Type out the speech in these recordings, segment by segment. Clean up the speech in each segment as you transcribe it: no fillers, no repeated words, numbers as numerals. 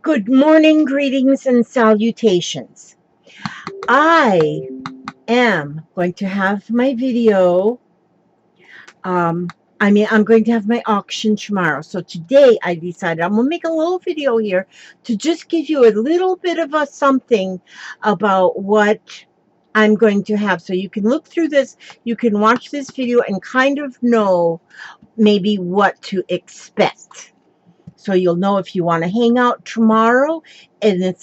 Good morning, greetings, and salutations. I am going to have my video. I'm going to have my auction tomorrow. So today I decided I'm going to make a little video here to just give you a little bit of a something about what I'm going to have. So you can look through this, you can watch this video and kind of know maybe what to expect. So you'll know if you want to hang out tomorrow. And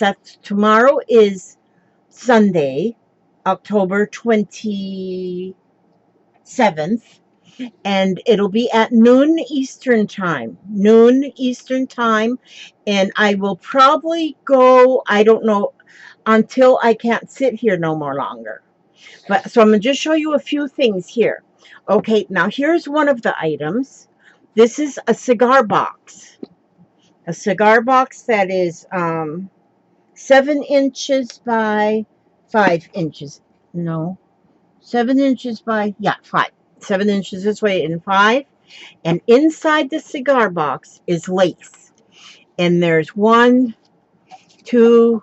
tomorrow is Sunday, October 27th. And it'll be at noon Eastern time. And I will probably go, I don't know, until I can't sit here no more longer. But so I'm going to just show you a few things here. Okay, now here's one of the items. This is a cigar box. A cigar box that is 7 inches by 5 inches. No, 7 inches by, 5. 7 inches this way and 5. And inside the cigar box is lace. And there's 1, 2,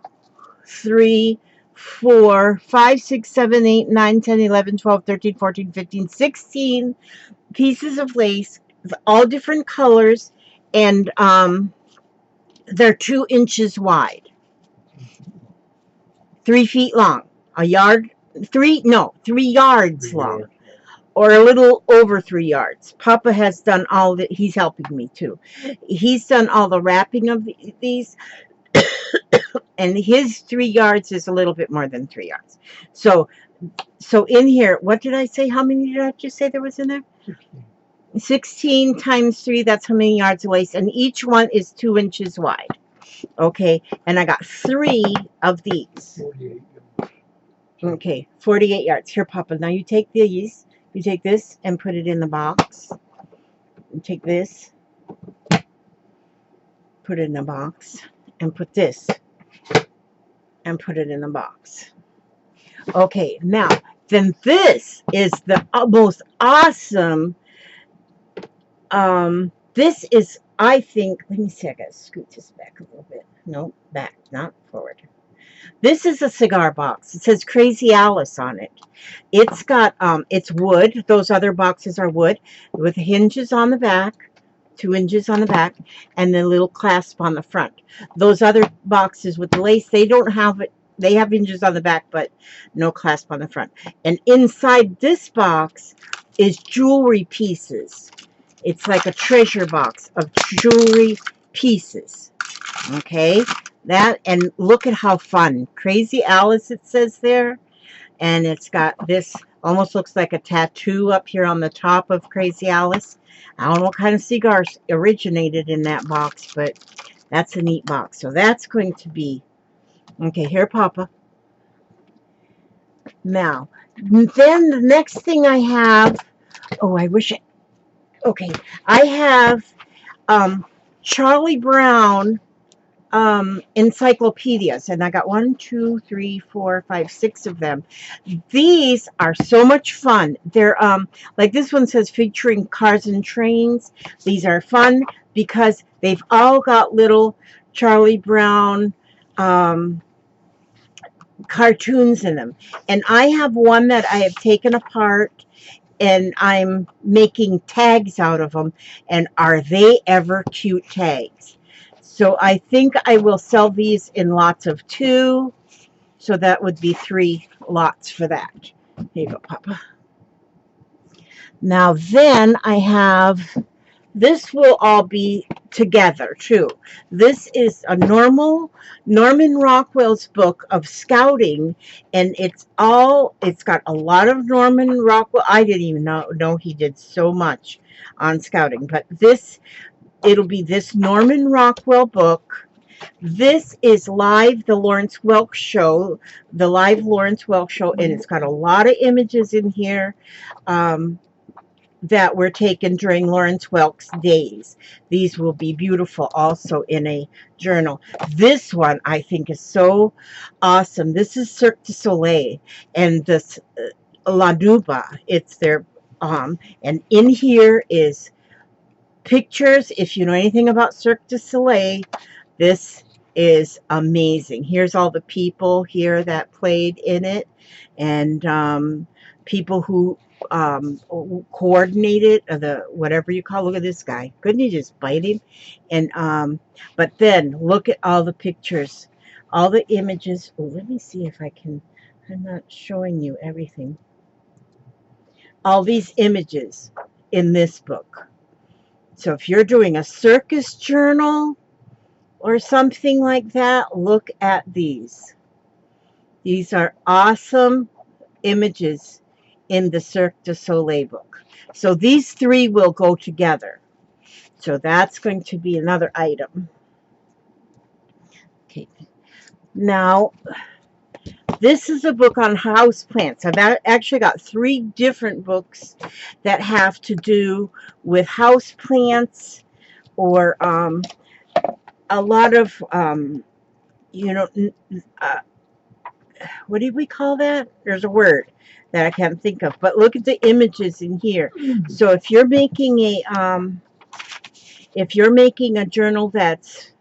3, 4, 5, 6, 7, 8, 9, 10, 11, 12, 13, 14, 15, 16 pieces of lace, all different colors, and they're 2 inches wide, 3 feet long, 3 yards long, or a little over 3 yards. Papa has done all that. He's helping me too. He's done all the wrapping of these, and his 3 yards is a little bit more than 3 yards. So in here, what did I say? How many did I just say there was in there? 16 times 3, that's how many yards of lace, and each one is 2 inches wide. Okay, and I got 3 of these. 48. Okay, 48 yards. Here, Papa, now you take these. You take this and put it in the box. You take this, put it in the box, and put this, and put it in the box. Okay, now, then this is the most awesome. This is, I think, let me see, I gotta scoot this back a little bit. No, back, not forward. This is a cigar box. It says Crazy Alice on it. It's got, it's wood. Those other boxes are wood with hinges on the back, 2 inches on the back, and the little clasp on the front. Those other boxes with the lace, they don't have it. They have hinges on the back, but no clasp on the front. And inside this box is jewelry pieces. It's like a treasure box of jewelry pieces. Okay, that, and look at how fun. Crazy Alice, it says there. And it's got this, almost looks like a tattoo up here on the top of Crazy Alice. I don't know what kind of cigars originated in that box, but that's a neat box. So that's going to be, okay, here, Papa. Now, then the next thing I have, oh, I wish okay, I have Charlie Brown encyclopedias, and I got 1, 2, 3, 4, 5, 6 of them. These are so much fun. They're like this one says featuring cars and trains. These are fun because they've all got little Charlie Brown cartoons in them. And I have one that I have taken apart, and I'm making tags out of them, and are they ever cute tags? So I think I will sell these in lots of 2, so that would be 3 lots for that. Here you go, Papa. Now then I have, this will all be together too. This is a Norman Rockwell's book of scouting, and it's got a lot of Norman Rockwell. I didn't even know he did so much on scouting, but it'll be this Norman Rockwell book. This is live, the Lawrence Welk show, the live Lawrence Welk show, and it's got a lot of images in here that were taken during Lawrence Welk's days. These will be beautiful also in a journal. This one I think is so awesome. This is Cirque du Soleil, and this La Nuba. It's their and in here is pictures. If you know anything about Cirque du Soleil, this is amazing. Here's all the people here that played in it, and people who coordinated, the whatever you call. Look at this guy. Couldn't you just bite him? And but then look at all the pictures, all the images. Oh, let me see if I can. I'm not showing you everything. All these images in this book. So if you're doing a circus journal or something like that, look at these. These are awesome images in the Cirque du Soleil book. So these three will go together. So that's going to be another item. Okay. Now, this is a book on houseplants. I've actually got 3 different books that have to do with houseplants, or a lot of, you know, what do we call that? There's a word that I can't think of. But look at the images in here. So if you're making a journal that's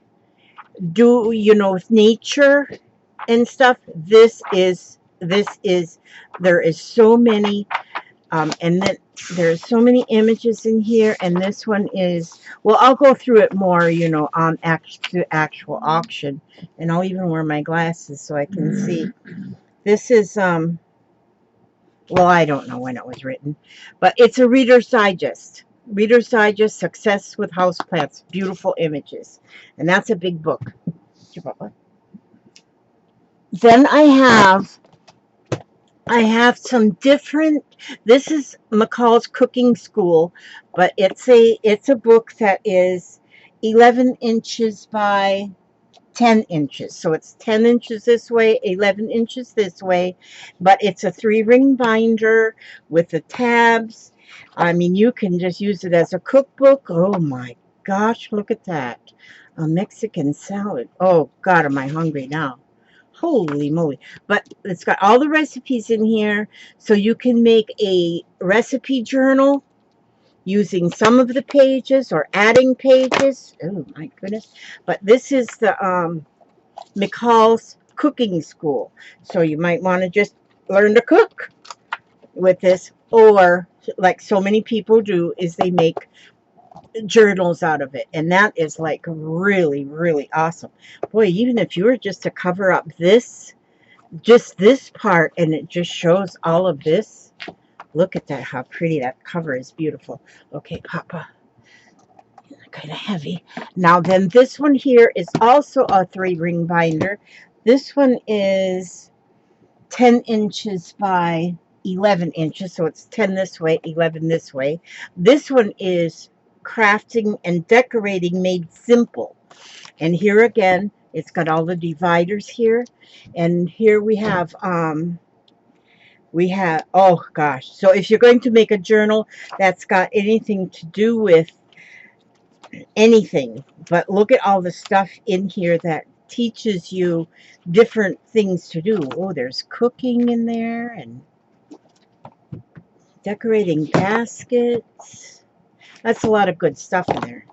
with nature and stuff, there is so many, and then there's so many images in here, and this one is, well, I'll go through it more, on actual auction, and I'll even wear my glasses so I can see. This is, well, I don't know when it was written, but it's a Reader's Digest. Reader's Digest, Success with Houseplants, Beautiful Images, and that's a big book. Then I have some different. This is McCall's Cooking School, but it's a book that is 11 inches by 10 inches. So it's 10 inches this way, 11 inches this way, but it's a 3-ring binder with the tabs. I mean, you can just use it as a cookbook. Oh my gosh, look at that. A Mexican salad. Oh God, am I hungry now. Holy moly. But it's got all the recipes in here, so you can make a recipe journal using some of the pages or adding pages. Oh my goodness. But this is the McCall's Cooking School. So you might want to just learn to cook with this, or like so many people do, is they make journals out of it, and that is like really, really awesome. Boy, even if you were just to cover up this part, and it just shows all of this. Look at that, how pretty that cover is. Beautiful. Okay, Papa, kind of heavy. Now then, this one here is also a 3-ring binder. This one is 10 inches by 11 inches, so it's 10 this way, 11 this way. This one is Crafting and Decorating Made Simple, and here again it's got all the dividers here, and here we have oh gosh, so if you're going to make a journal that's got anything to do with anything, but look at all the stuff in here that teaches you different things to do. Oh, there's cooking in there, and decorating baskets. That's a lot of good stuff in there.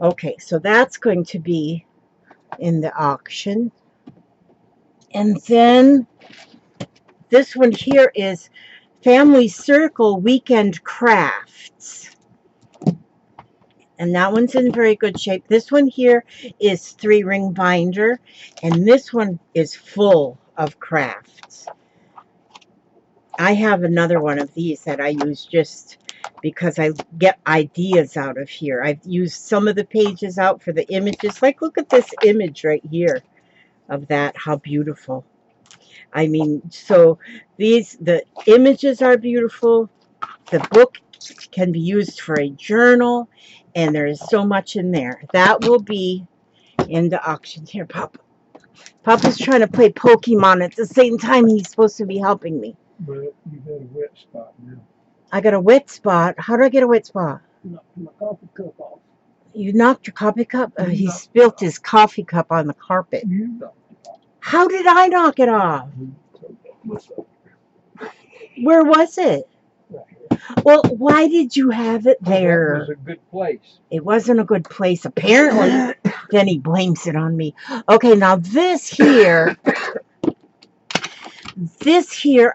Okay, so that's going to be in the auction. And then this one here is Family Circle Weekend Crafts. And that one's in very good shape. This one here is 3-ring binder, and this one is full of crafts. I have another one of these that I use just because I get ideas out of here. I've used some of the pages out for the images. Like, look at this image right here of that. How beautiful. I mean, so the images are beautiful. The book can be used for a journal, and there is so much in there. That will be in the auction. Here, Papa. Papa's trying to play Pokemon at the same time he's supposed to be helping me. But you got a wet spot now. I got a wet spot. How do I get a wet spot? Knock my coffee cup off. You knocked your coffee cup? He spilled his coffee cup on the carpet. You knocked it off. How did I knock it off? Where was it? right here. Well, why did you have it That there? was a good place. It wasn't a good place, apparently. Then he blames it on me. Okay, now this here,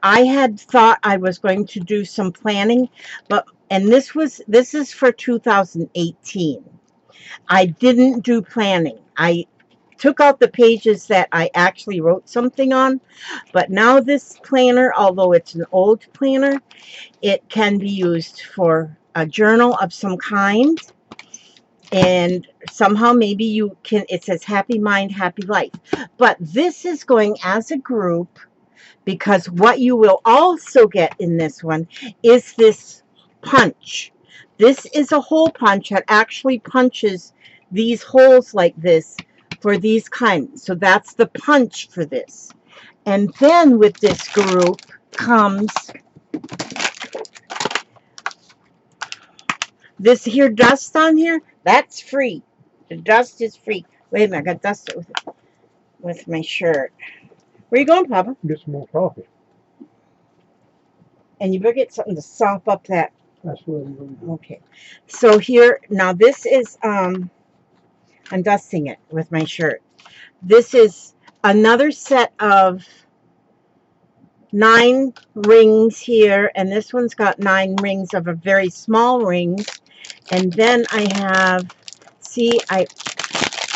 I had thought I was going to do some planning, and this is for 2018. I didn't do planning. I took out the pages that I actually wrote something on, but now this planner, although it's an old planner, it can be used for a journal of some kind. And somehow maybe you can, it says happy mind, happy life. But this is going as a group, because what you will also get in this one is this punch. This is a hole punch that actually punches these holes like this for these kinds. So that's the punch for this. And then with this group comes this here dust on here. That's free. The dust is free. Wait a minute, I got dust with my shirt. Where you going, Papa? Get some more coffee. And you better get something to sop up that. That's what I'm going to do. Okay. So here, now this is, I'm dusting it with my shirt. This is another set of 9 rings here. And this one's got 9 rings of a very small rings. And then I have, see, I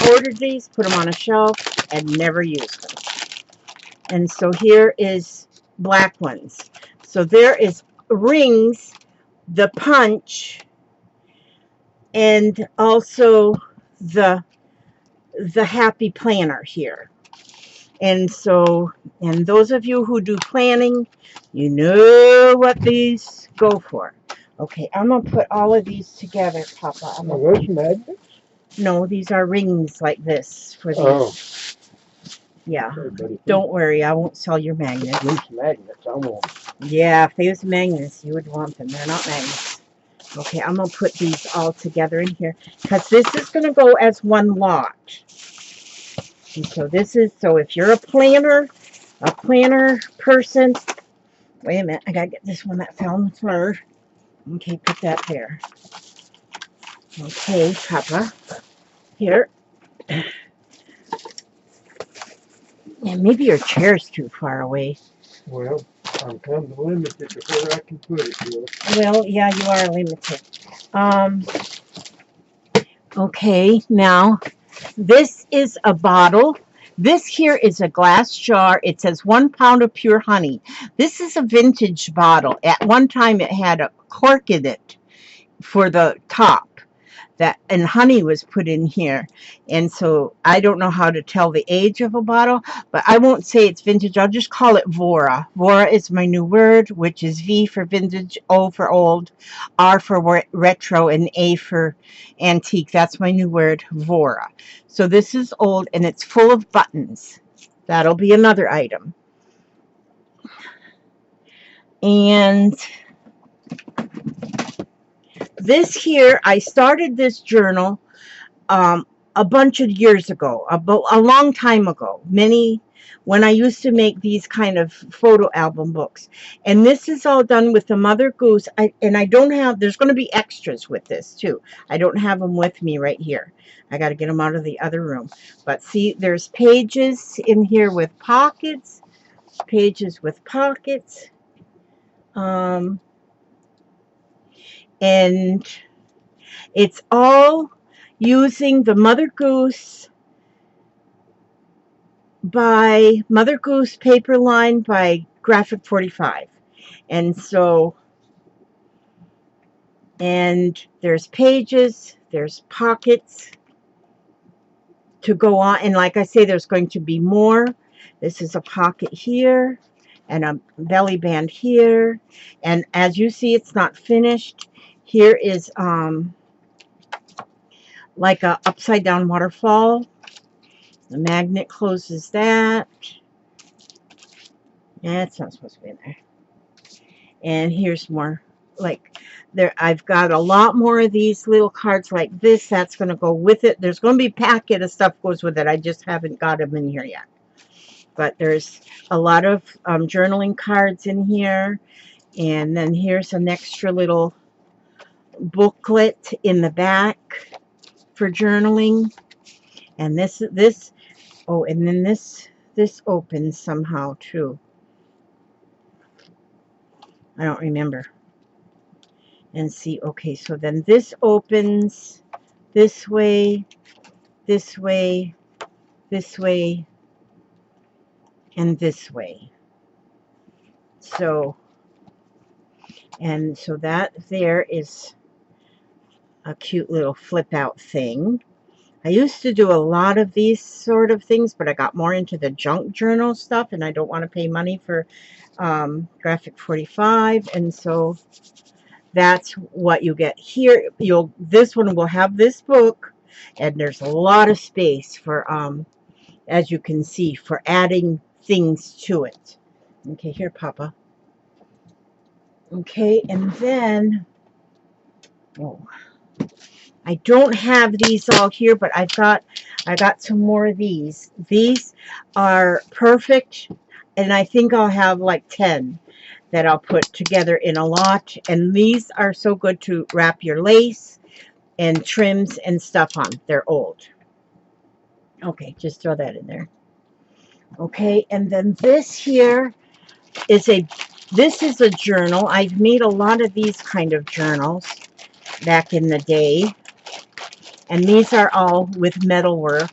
ordered these, put them on a shelf, and never used them. And so here is black ones. So there is rings, the punch, and also the happy planner here. And so, and those of you who do planning, you know what these go for. Okay, I'm going to put all of these together, Papa. Are those magnets? No, these are rings like this for these. Oh. Yeah. Okay, Don't worry, I won't sell your magnets. these magnets, I want. Yeah, if they was magnets, you would want them. They're not magnets. Okay, I'm going to put these all together in here, because this is going to go as one lot. And so this is, so if you're a planner person, wait a minute, I got to get this one that fell on the floor. Okay, put that there. Okay, Papa, here. Yeah, maybe your chair's too far away. Well, I'm kind of limited to where I can put it, Bill. Well, yeah, you are limited. Okay, now, this is a bottle. This here is a glass jar. It says 1 pound of pure honey. This is a vintage bottle. At one time, it had a cork in it for the top. And honey was put in here. And so I don't know how to tell the age of a bottle, but I won't say it's vintage. I'll just call it Vora. Vora is my new word, which is V for vintage, O for old, R for retro, and A for antique. That's my new word, Vora. So this is old, and it's full of buttons. That'll be another item. And this here, I started this journal a bunch of years ago, a long time ago, when I used to make these kind of photo album books. And this is all done with the Mother Goose. And I don't have, there's going to be extras with this too. I don't have them with me right here. I got to get them out of the other room. But see, there's pages in here with pockets, pages with pockets. And it's all using the Mother Goose by Mother Goose paper line by Graphic 45. And so, and there's pages, there's pockets to go on. And like I say, there's going to be more. This is a pocket here and a belly band here. And as you see, it's not finished. Here is like a upside down waterfall. The magnet closes that. Yeah, it's not supposed to be in there. And here's more. Like there, I've got a lot more of these little cards like this. That's going to go with it. There's going to be a packet of stuff goes with it. I just haven't got them in here yet. But there's a lot of journaling cards in here. And then here's an extra little booklet in the back for journaling. And oh, and then this opens somehow too. I don't remember. And see, okay, so then this opens this way, this way, this way, and this way. So, and so that there is a cute little flip out thing. I used to do a lot of these sort of things, but I got more into the junk journal stuff, and I don't want to pay money for Graphic 45, and so that's what you get here. This one will have this book, and there's a lot of space for, as you can see, for adding things to it. Okay, here, Papa. Okay, and then, oh, I don't have these all here, but I got some more of these. These are perfect, and I think I'll have like 10 that I'll put together in a lot. And these are so good to wrap your lace and trims and stuff on. They're old. Okay, just throw that in there. Okay, and then this here is this is a journal. I've made a lot of these kind of journals back in the day. And these are all with metal work.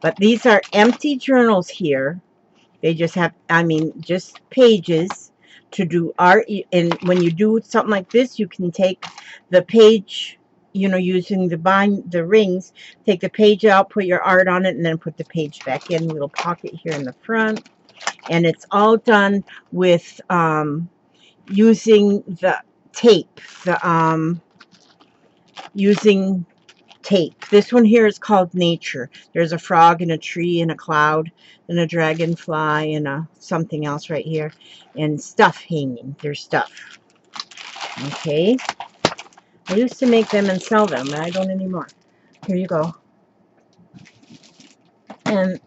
But these are empty journals here. They just have, I mean, just pages to do art. And when you do something like this, you can take the page, you know, using the rings, take the page out, put your art on it, and then put the page back in. Little pocket here in the front. And it's all done with using the tape, using tape. This one here is called Nature. There's a frog and a tree and a cloud and a dragonfly and a something else right here, and stuff hanging. There's stuff. Okay. I used to make them and sell them, but I don't anymore. Here you go. And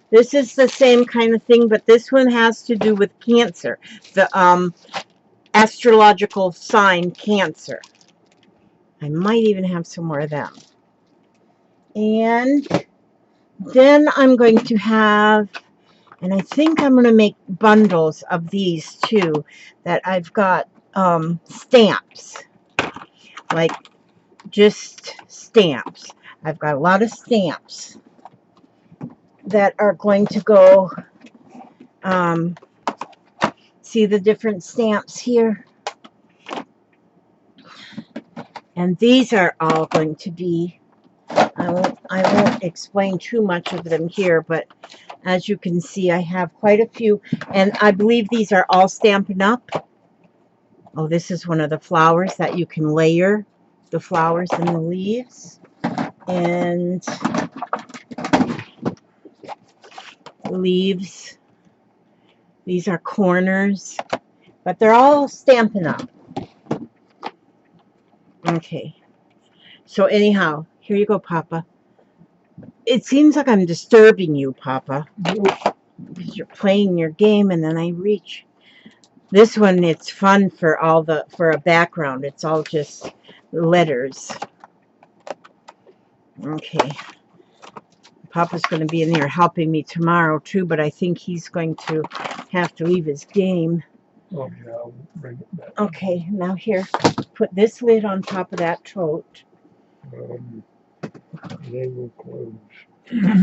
this is the same kind of thing, but this one has to do with Cancer. The astrological sign Cancer. I might even have some more of them. And then I'm going to have, and I think I'm going to make bundles of these too, that I've got stamps, like just stamps. I've got a lot of stamps that are going to go, see the different stamps here? And these are all going to be, I won't explain too much of them here, but as you can see, I have quite a few, and I believe these are all Stampin' Up. Oh, this is one of the flowers that you can layer the flowers and the leaves. And leaves. These are corners, but they're all Stampin' Up. Okay. So anyhow, here you go, Papa. It seems like I'm disturbing you, Papa, because you're playing your game, and then I reach. This one, it's fun for a background. It's all just letters. Okay. Papa's going to be in there helping me tomorrow too, but I think he's going to have to leave his game. Oh yeah, I'll bring it back. Okay, now here, put this lid on top of that tote. They will close.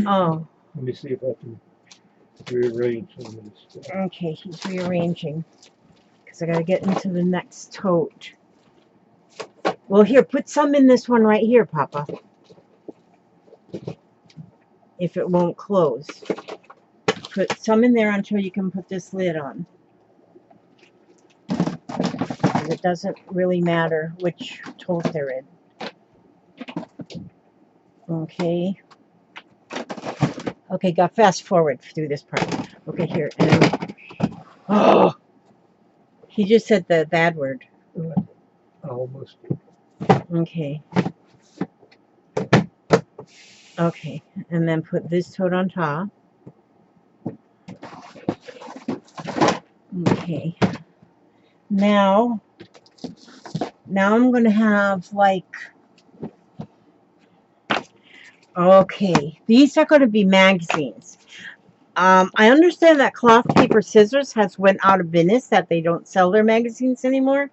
Oh. Let me see if I can rearrange some of this stuff. Okay, he's rearranging because I got to get into the next tote. Well, here, put some in this one right here, Papa. If it won't close. Put some in there until you can put this lid on. It doesn't really matter which tote they're in. Okay. Okay, got fast forward through this part. Okay, here. And, oh! He just said the bad word. I almost. Okay. Okay, and then put this tote on top. Okay. Now I'm going to have like, okay, these are going to be magazines. I understand that Cloth Paper Scissors has went out of business, that they don't sell their magazines anymore.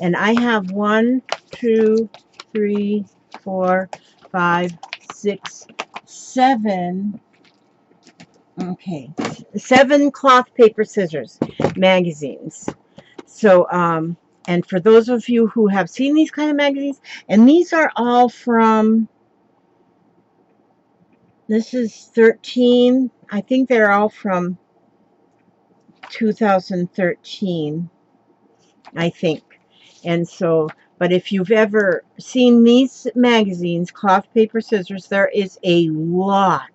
And I have 1, 2, 3, 4, 5, 6, 7. Okay, 7 Cloth Paper Scissors magazines. So, and for those of you who have seen these kind of magazines, and these are all from, this is 13. I think they're all from 2013, I think. And so, but if you've ever seen these magazines, Cloth Paper Scissors, there is a lot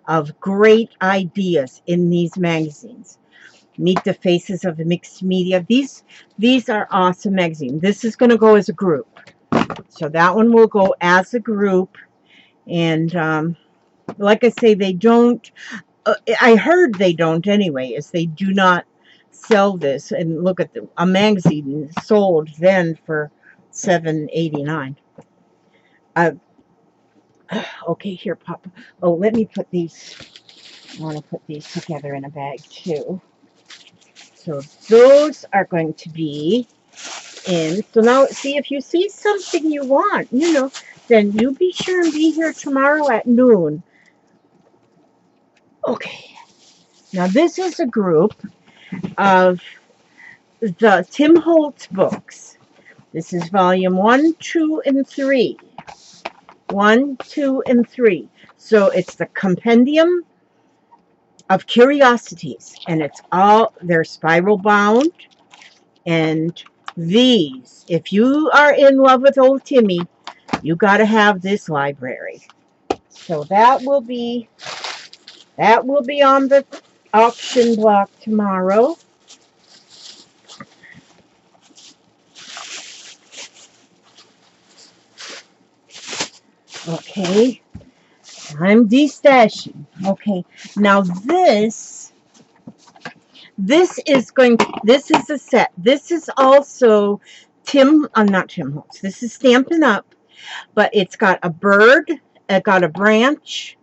of great ideas in these magazines. Meet the Faces of the Mixed Media. These are awesome magazines. This is going to go as a group. So that one will go as a group. And like I say, they don't, I heard they don't anyway, is they do not sell this. And look at a magazine sold then for $7.89. Okay, here, Papa. Oh, let me put these. I want to put these together in a bag too. So those are going to be in. So now, see, if you see something you want, then you be sure and be here tomorrow at noon. Okay. Now, this is a group of the Tim Holtz books. This is volume 1, 2, and 3. 1, 2, and 3. So it's the Compendium of Curiosities, and it's all, they're spiral bound. And these, if you are in love with old Timmy, you got to have this library. So that will be on the auction block tomorrow. Okay, I'm destashing. Okay, now this is a set. This is also not Tim Holtz. This is Stampin' Up, but it's got a bird, it got a branch,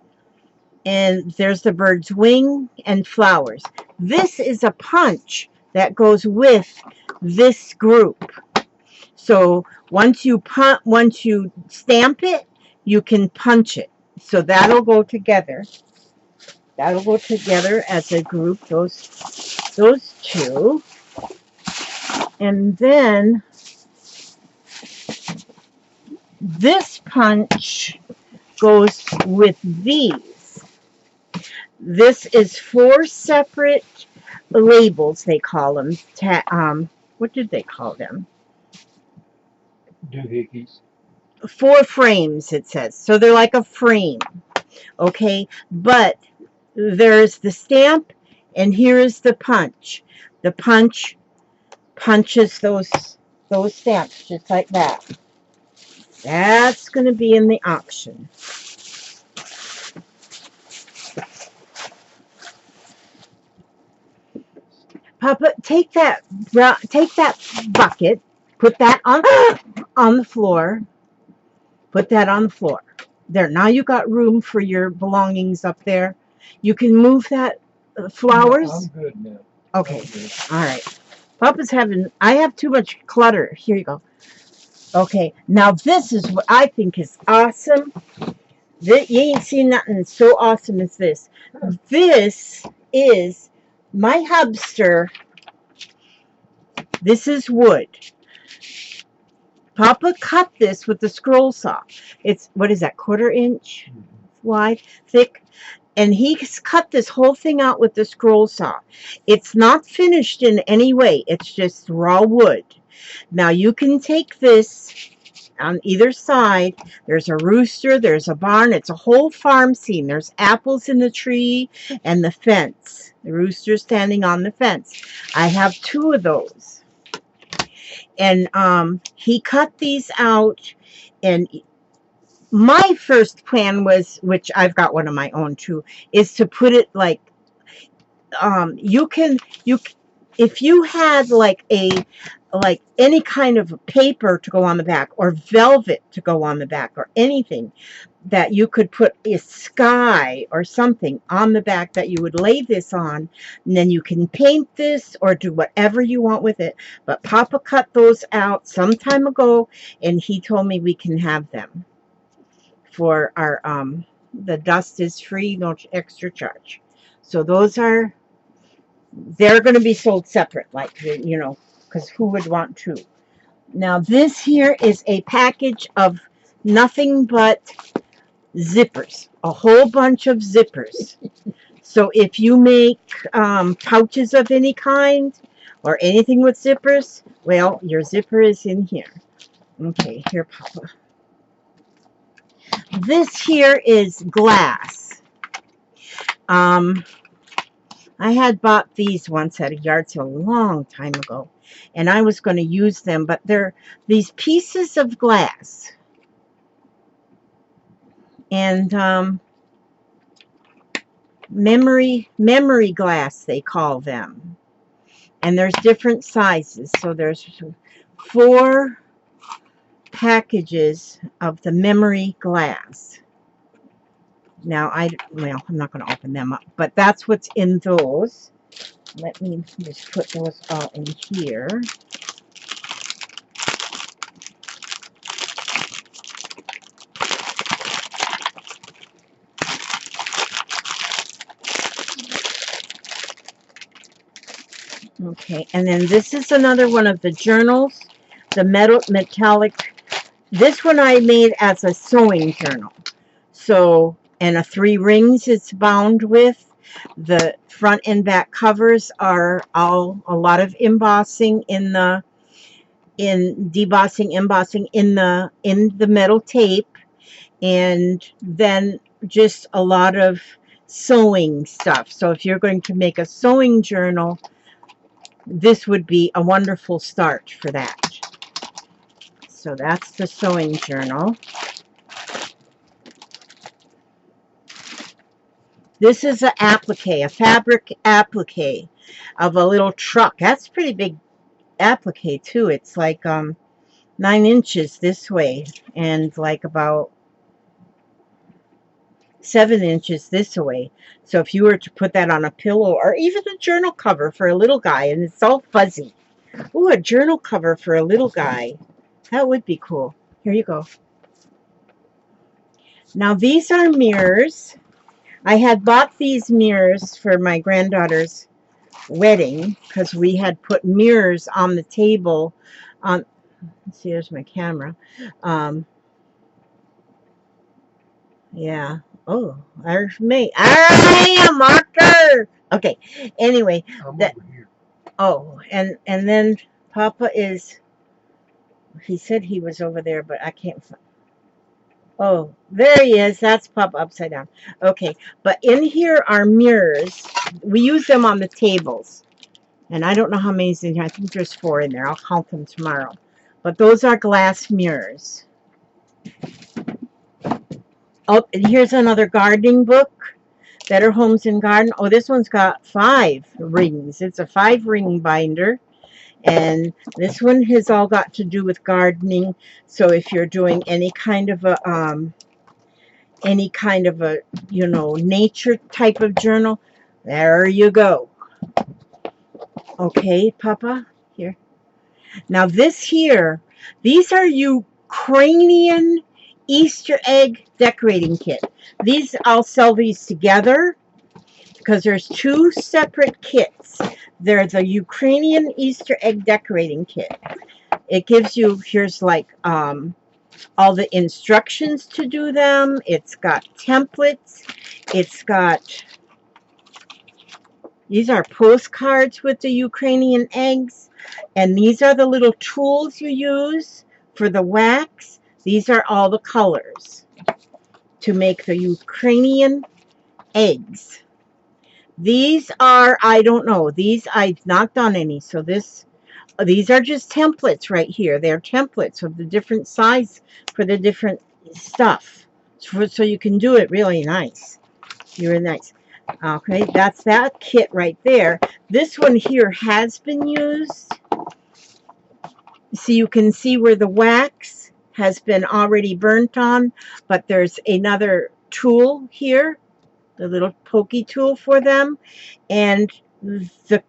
and there's the bird's wing and flowers. This is a punch that goes with this group. So once you stamp it, you can punch it. So that'll go together. That'll go together as a group, those two. And then this punch goes with these. This is 4 separate labels, they call them. What did they call them? Doohickeys. 4 frames, it says. So they're like a frame. Okay, but there's the stamp, and here is the punch. The punch punches those stamps just like that. That's going to be in the auction. Papa, take that bucket, put that on the floor. Put that on the floor. There, now you got room for your belongings up there. You can move that flowers. I'm good now. Okay, all right. Papa's I have too much clutter. Here you go. Okay, now this is what I think is awesome. You ain't seen nothing so awesome as this. This is my hubster. This is wood. Papa cut this with the scroll saw. It's, what is that, 1/4 inch wide, thick? And he's cut this whole thing out with the scroll saw. It's not finished in any way. It's just raw wood. Now you can take this on either side. There's a rooster, there's a barn. It's a whole farm scene. There's apples in the tree and the fence. The rooster standing on the fence. I have 2 of those. And he cut these out, and my first plan was, which I've got one of my own too, is to put it like, if you had like like any kind of paper to go on the back, or velvet to go on the back, or anything that you could put a sky or something on the back that you would lay this on, and then you can paint this or do whatever you want with it. But Papa cut those out some time ago, and he told me we can have them for our the dust is free, no extra charge. So those are, they're going to be sold separate, like, you know, because who would want to? Now this here is a package of nothing but zippers, a whole bunch of zippers. So if you make pouches of any kind or anything with zippers, well, your zipper is in here. Okay, here, Papa. This here is glass. I had bought these once at a yard sale a long time ago, and I was going to use them, but they're these pieces of glass. And memory glass, they call them. And there's different sizes. So there's 4 packages of the memory glass. Now, I'm not going to open them up, but that's what's in those. Let me just put those all in here. Okay, and then this is another one of the journals, the metallic. This one I made as a sewing journal. So, and a 3 rings it's bound with. The front and back covers are all a lot of embossing in the embossing in the metal tape, and then just a lot of sewing stuff. So if you're going to make a sewing journal, this would be a wonderful start for that. So that's the sewing journal. This is an applique, a fabric applique of a little truck. That's pretty big applique too. It's like 9 inches this way, and like about 7 inches this way. So if you were to put that on a pillow, or even a journal cover for a little guy, and it's all fuzzy. Ooh, a journal cover for a little guy. That would be cool. Here you go. Now these are mirrors. I had bought these mirrors for my granddaughter's wedding because we had put mirrors on the table. Let's see, there's my camera. Yeah. Oh, there's me. I am marker. Okay. Anyway, that. Oh, and then Papa is. He said he was over there, but I can't find. Oh, there he is. That's Papa upside down. Okay, but in here are mirrors. We use them on the tables. And I don't know how many's in here. I think there's 4 in there. I'll count them tomorrow. But those are glass mirrors. Oh, and here's another gardening book. Better Homes and Garden. Oh, this one's got 5 rings. It's a 5-ring binder. And this one has all got to do with gardening. So if you're doing any kind of a you know, nature type of journal, there you go. Okay, Papa, here. Now this here, these are Ukrainian Easter egg decorating kit. These, I'll sell these together because there's 2 separate kits. They're the Ukrainian Easter egg decorating kit. It gives you, here's like all the instructions to do them. It's got templates. It's got, these are postcards with the Ukrainian eggs. And these are the little tools you use for the wax. These are all the colors to make the Ukrainian eggs. These are, I don't know, these I've not done any. So these are just templates right here. They're templates of the different size for the different stuff. So you can do it really nice. Really nice. Okay, that's that kit right there. This one here has been used. So you can see where the wax has been already burnt on, but there's another tool here, the little pokey tool for them, and the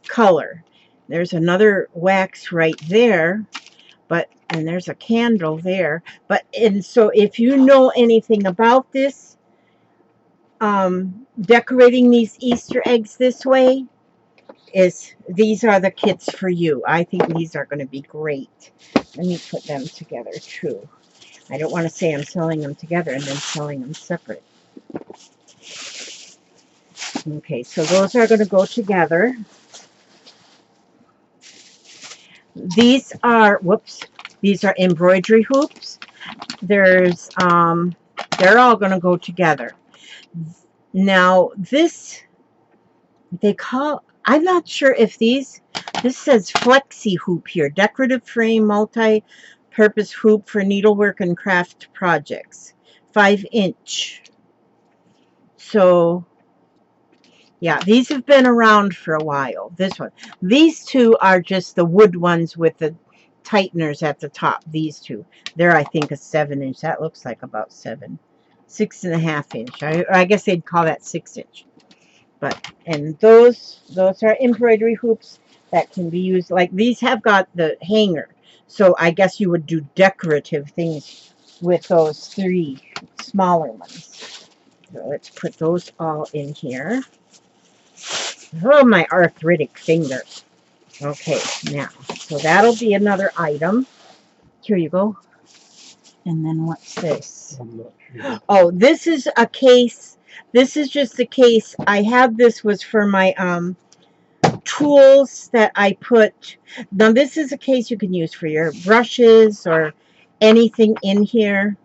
color. There's another wax right there, and there's a candle there. And so if you know anything about this, decorating these Easter eggs this way, these are the kits for you. I think these are going to be great. Let me put them together too. I don't want to say I'm selling them together and then selling them separate. Okay, so those are going to go together. These are, these are embroidery hoops. They're all going to go together. Now this, I'm not sure if this says flexi hoop here, decorative frame multi-purpose hoop for needlework and craft projects, 5-inch. So yeah, these have been around for a while. This one, these two are just the wood ones with the tighteners at the top. These two, they're, I think, a 7-inch. That looks like about 6.5 inch. I guess they'd call that 6-inch. And those are embroidery hoops that can be used. Like these have got the hanger, so I guess you would do decorative things with those 3 smaller ones. So let's put those all in here. Oh, my arthritic fingers. Okay, now, so that'll be another item. Here you go. And then what's this? I'm not sure. Oh, this is a case. This is just a case. I had this was for my tools that I put. Now, this is a case you can use for your brushes or anything in here.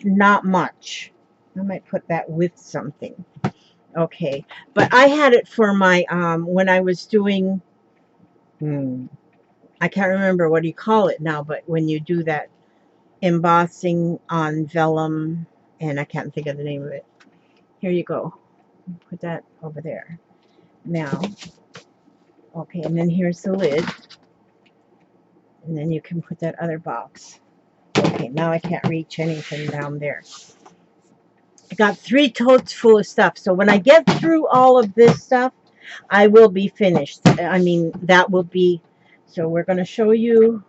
Not much. I might put that with something. Okay, but I had it for my when I was doing I can't remember what you call it now, but when you do that embossing on vellum, and I can't think of the name of it. Here you go. Put that over there. Now, okay, and then here's the lid. And then you can put that other box. Okay, now I can't reach anything down there. I got 3 totes full of stuff. So when I get through all of this stuff, I will be finished. I mean, that will be... So we're going to show you...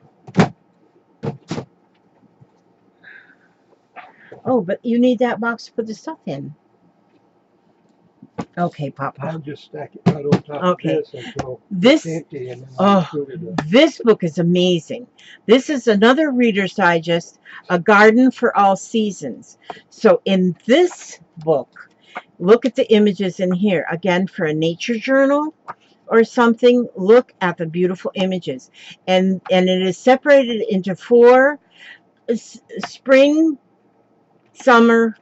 Oh, but you need that box to put the stuff in. Okay, Papa. I'll just stack it right on top of this until it's empty. And then I'll put it up. This book is amazing. This is another Reader's Digest, A Garden for All Seasons. So in this book, look at the images in here. Again, for a nature journal or something, look at the beautiful images. And it is separated into 4: spring, summer,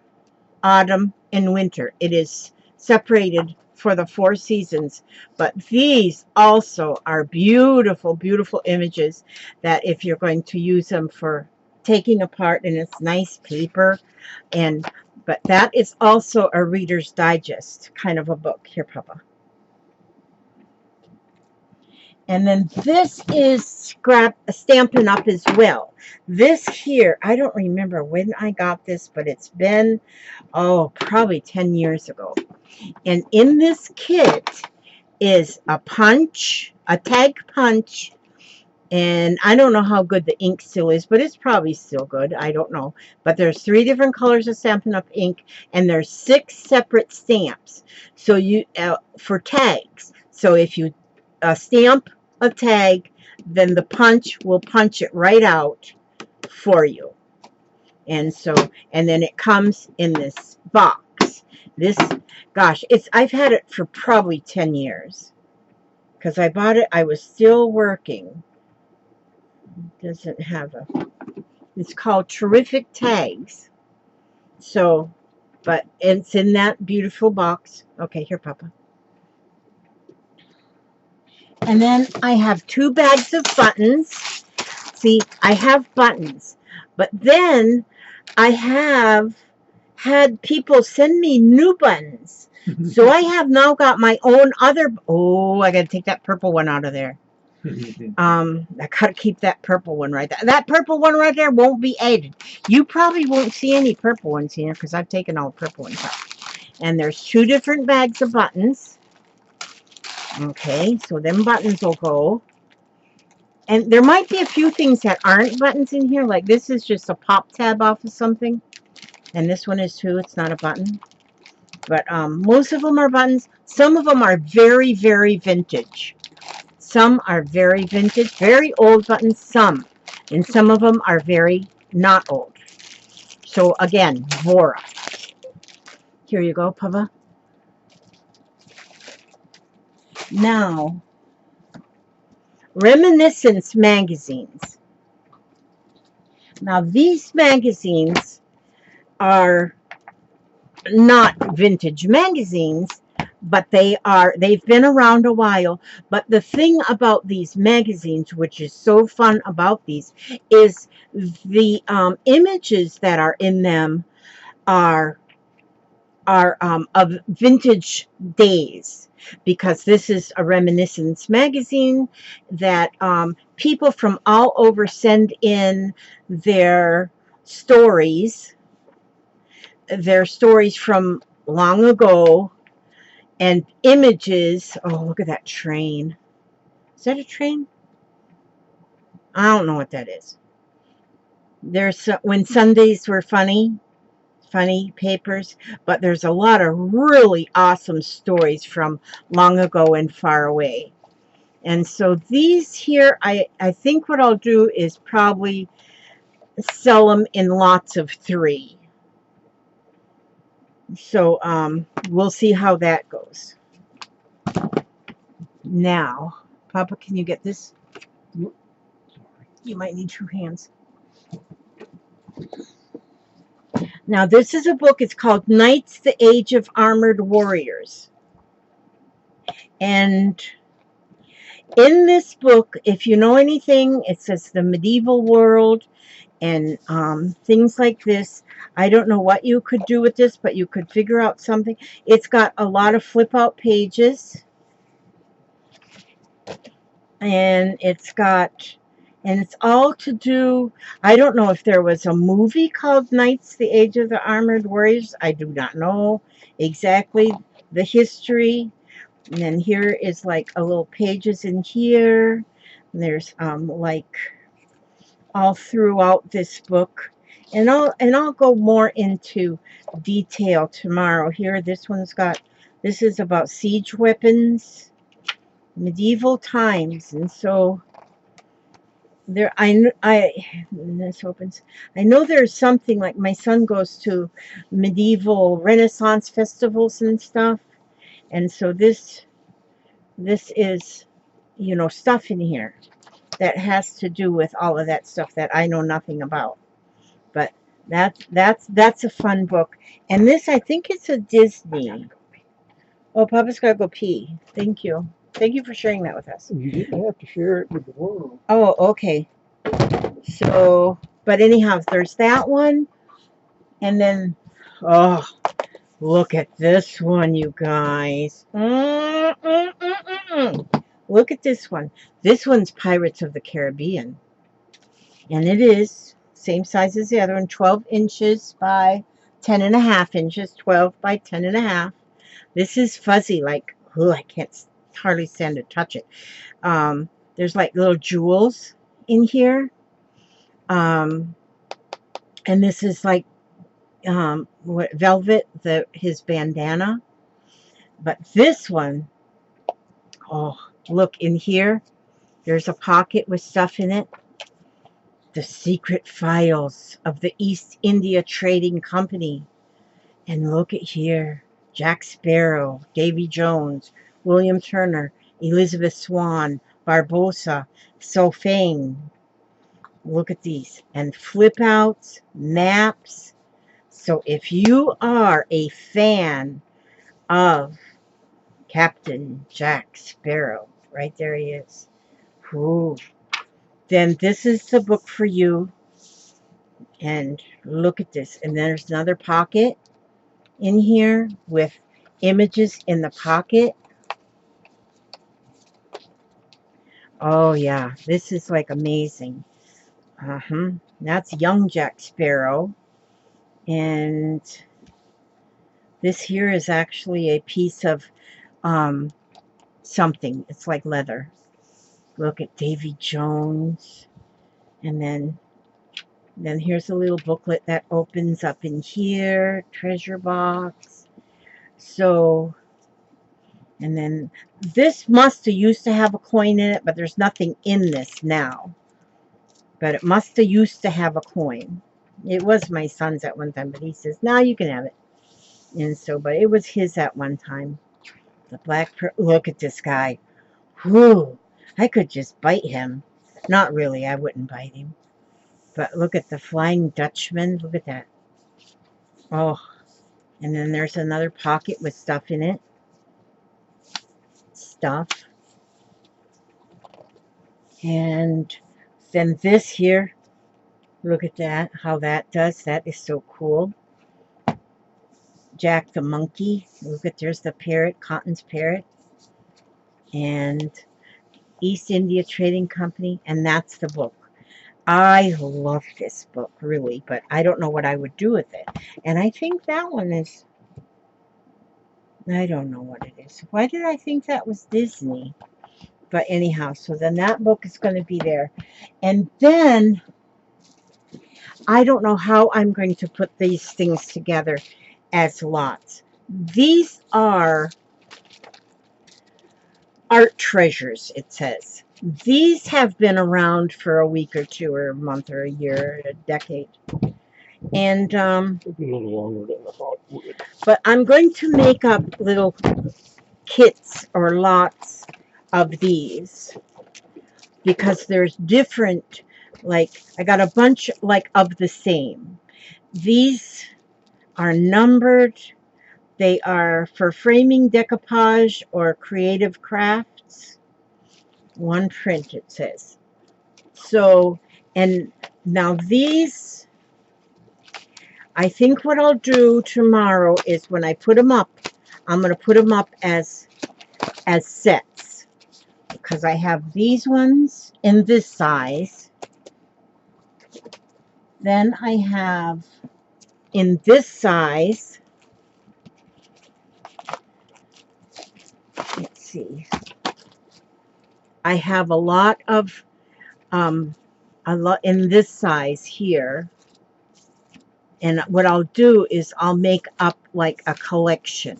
autumn, and winter. It is separated for the 4 seasons, but these also are beautiful, beautiful images that if you're going to use them for taking apart, and it's nice paper, but that is also a Reader's Digest kind of a book. Here, Papa. And then this is Stampin' Up as well. This here, I don't remember when I got this, but it's been, probably 10 years ago. And in this kit is a punch, a tag punch, and I don't know how good the ink still is, but it's probably still good. I don't know. But there's 3 different colors of Stampin' Up ink, and there's 6 separate stamps. So you for tags. So if you stamp a tag, then the punch will punch it right out for you. And then it comes in this box. This, gosh, I've had it for probably 10 years. Because I bought it, I was still working. It doesn't have it's called Terrific Tags. So, but it's in that beautiful box. Okay, here, Papa. And then I have 2 bags of buttons. See, I have buttons. But then I have had people send me new buttons. So I have now got my own other, oh, I got to take that purple one out of there. I gotta keep that purple one right there. That purple one right there won't be added. You probably won't see any purple ones here because I've taken all the purple ones out. And there's 2 different bags of buttons. Okay, so them buttons will go. And there might be a few things that aren't buttons in here. Like this is just a pop tab off of something. And this one is too. It's not a button. But most of them are buttons. Some of them are very, very vintage. Some are very vintage, very old buttons, some. And some of them are very not old. So again, Vora. Here you go, Papa. Now, Reminiscence magazines. Now, these magazines are not vintage magazines, but they've been around a while. But the thing about these magazines, which is so fun about these, is the images that are in them are of vintage days, because this is a reminiscence magazine that people from all over send in their stories from long ago, and images. Oh, look at that train. Is that a train? I don't know what that is. There's when Sundays were funny papers, but there's a lot of really awesome stories from long ago and far away. And so these here, I think what I'll do is probably sell them in lots of 3. So we'll see how that goes. Now, Papa, can you get this? You might need 2 hands. Now, this is a book. It's called Knights, the Age of Armored Warriors. And in this book, if you know anything, it says the medieval world and things like this. I don't know what you could do with this, but you could figure out something. It's got a lot of flip-out pages. And it's all to do, I don't know if there was a movie called Knights, the Age of the Armored Warriors. I do not know exactly the history. And then here is like a little pages in here. And there's like all throughout this book. And I'll go more into detail tomorrow. Here, this is about siege weapons, medieval times. And so there, this opens. I know there's something like my son goes to medieval Renaissance festivals and stuff, and so this is, stuff in here that has to do with all of that stuff that I know nothing about. But that's a fun book. And this, I think it's a Disney. Oh, Papa's gotta go pee. Thank you. Thank you for sharing that with us. You didn't have to share it with the world. Oh, okay. So, but anyhow, there's that one. And then, oh, look at this one, you guys. Look at this one. This one's Pirates of the Caribbean. And it is same size as the other one, 12 inches by 10.5 inches, 12 by 10.5. This is fuzzy, like, oh, I can't hardly stand to touch it. There's like little jewels in here. And this is like velvet, his bandana. But this one, oh, look in here. There's a pocket with stuff in it. The secret files of the East India Trading Company. And look at here. Jack Sparrow, Davy Jones, William Turner, Elizabeth Swann, Barbossa, Sophane. Look at these. And flip outs, maps. So if you are a fan of Captain Jack Sparrow, right there he is, ooh, then this is the book for you. And look at this. And there's another pocket in here with images in the pocket. Oh yeah, this is like amazing. That's young Jack Sparrow. And this here is actually a piece of something. It's like leather. Look at Davy Jones. And then here's a little booklet that opens up in here. Treasure box. So, and then this must have used to have a coin in it, but there's nothing in this now. But it must have used to have a coin. It was my son's at one time, but he says, "No, you can have it." And so, but it was his at one time. The black, look at this guy. Whew, I could just bite him. Not really, I wouldn't bite him. But look at the Flying Dutchman. Look at that. Oh, and then there's another pocket with stuff in it. Stuff. And then this here. Look at that, how that does. That is so cool. Jack the Monkey. Look at, there's the parrot, Cotton's parrot. And East India Trading Company. And that's the book. I love this book, really, but I don't know what I would do with it. And I think that one is, I don't know what it is. Why did I think that was Disney? But anyhow, so then that book is going to be there. And then, I don't know how I'm going to put these things together as lots. These are art treasures, it says. These have been around for a week or two or a month or a year or a decade. And A little longer than I thought it would. but I'm going to make up little kits or lots of these because there's different, like I got a bunch like of the same. These are numbered. They are for framing, decoupage, or creative crafts. One print, it says. So, and now these, I think what I'll do tomorrow is when I put them up, I'm going to put them up as sets. Because I have these ones in this size. Then I have in this size. Let's see. I have a lot in this size here. And what I'll do is I'll make up like a collection.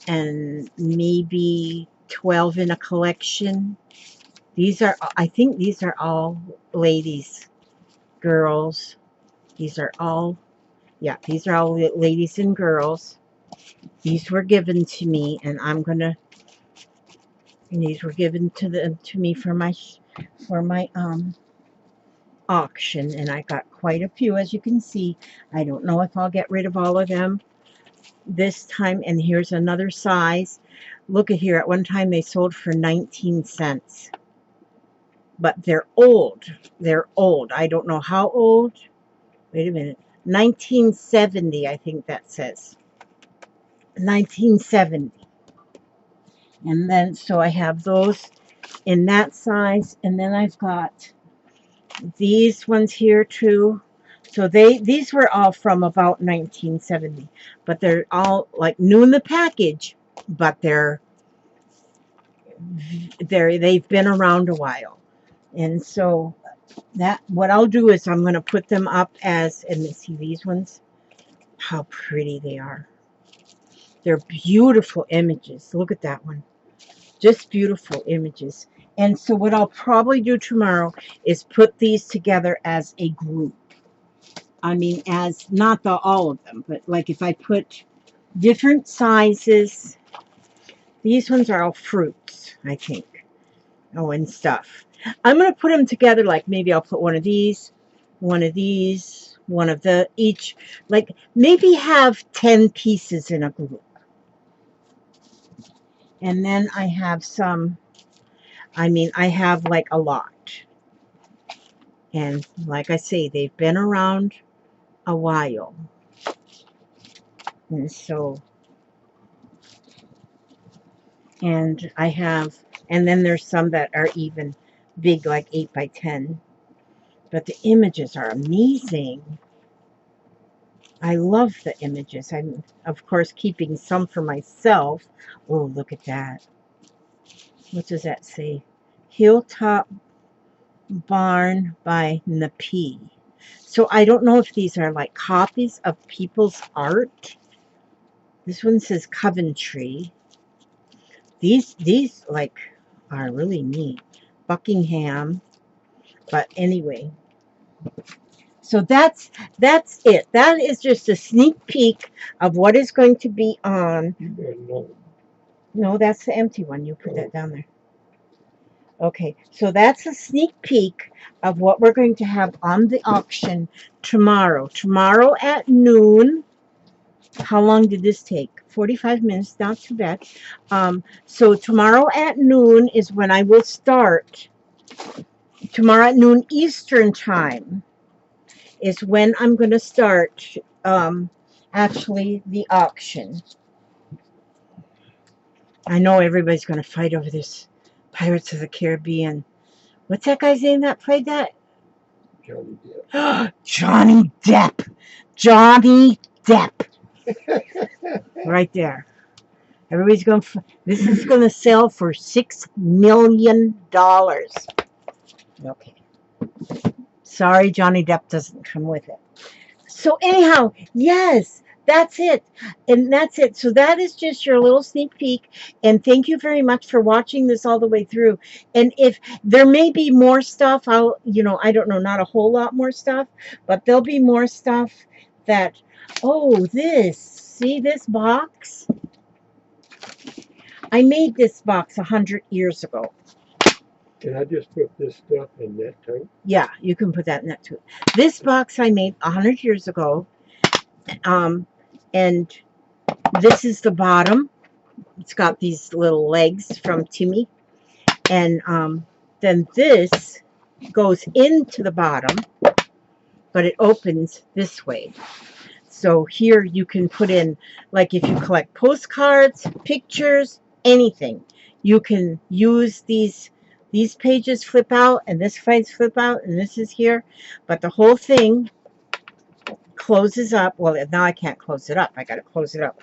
And maybe 12 in a collection. These are, I think these are all ladies, girls. These are all, yeah, these are all ladies and girls. These were given to me, and these were given to me for my auction, and I got quite a few, as you can see. I don't know if I'll get rid of all of them this time. And here's another size. Look at here. At one time they sold for 19 cents. But they're old. They're old. I don't know how old. Wait a minute. 1970, I think that says. 1970. And then, so I have those in that size. And then I've got these ones here too. So these were all from about 1970. But they're all like new in the package. But they've been around a while. And so that, what I'll do is I'm going to put them up as, and see these ones, how pretty they are. They're beautiful images. Look at that one. Just beautiful images. And so what I'll probably do tomorrow is put these together as a group. I mean, as not all of them, but like if I put different sizes, these ones are all fruits, I think. Oh, and stuff. I'm going to put them together, like maybe I'll put one of these, one of these, one of the each, like maybe have 10 pieces in a group. And then I have some, I mean, I have like a lot. And like I say, they've been around a while. And so And I have, and then there's some that are even big, like 8 by 10. But the images are amazing. I love the images. I'm, of course, keeping some for myself. Oh, look at that. What does that say? Hilltop Barn by Napi. So I don't know if these are like copies of people's art. This one says Coventry. These like are really neat. Buckingham. But anyway, so that's it. That is just a sneak peek of what is going to be on. No, that's the empty one. You put that down there. Okay, so that's a sneak peek of what we're going to have on the auction tomorrow. Tomorrow at noon. How long did this take? 45 minutes, not too bad. So tomorrow at noon is when I will start. Tomorrow at noon Eastern time is when I'm going to start actually the auction. I know everybody's going to fight over this Pirates of the Caribbean. What's that guy's name that played that? Johnny Depp. Johnny Depp. Johnny Depp. Right there. Everybody's going to... This is going to sell for $6 million. Okay. Sorry, Johnny Depp doesn't come with it. So anyhow, yes, that's it. And that's it. So that is just your little sneak peek. And thank you very much for watching this all the way through. And if there may be more stuff, I'll, I don't know, not a whole lot more stuff, but there'll be more stuff that, oh, see this box? I made this box 100 years ago. Can I just put this stuff in that tote? Yeah, you can put that in that tote. This box I made 100 years ago. And this is the bottom. It's got these little legs from Timmy. And then this goes into the bottom, but it opens this way. So here you can put in, like if you collect postcards, pictures, anything, you can use these pages flip out, and this page flip out, and this is here. But the whole thing closes up. Well, now I can't close it up. I got to close it up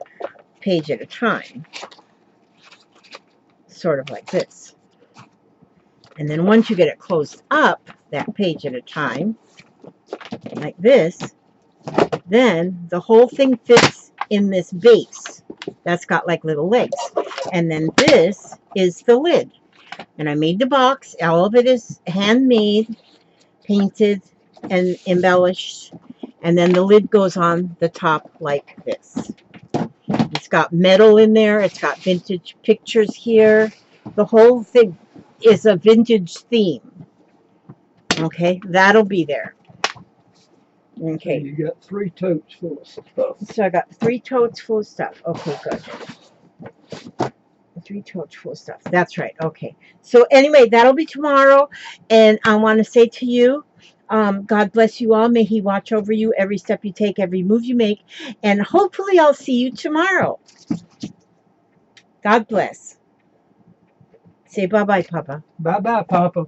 page at a time. Sort of like this. And then once you get it closed up, that page at a time, like this, then the whole thing fits in this base. That's got like little legs. And then this is the lid. And I made the box. All of it is handmade, painted, and embellished. And then the lid goes on the top like this. It's got metal in there. It's got vintage pictures here. The whole thing is a vintage theme. Okay, that'll be there. Okay. So you got 3 totes full of stuff. So I got 3 totes full of stuff. Okay, good. 3 totes full of stuff. That's right. Okay. So anyway, that'll be tomorrow. And I want to say to you, God bless you all. May He watch over you every step you take, every move you make. And hopefully I'll see you tomorrow. God bless. Say bye-bye, Papa. Bye-bye, Papa.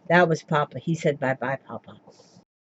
That was Papa. He said bye-bye, Papa.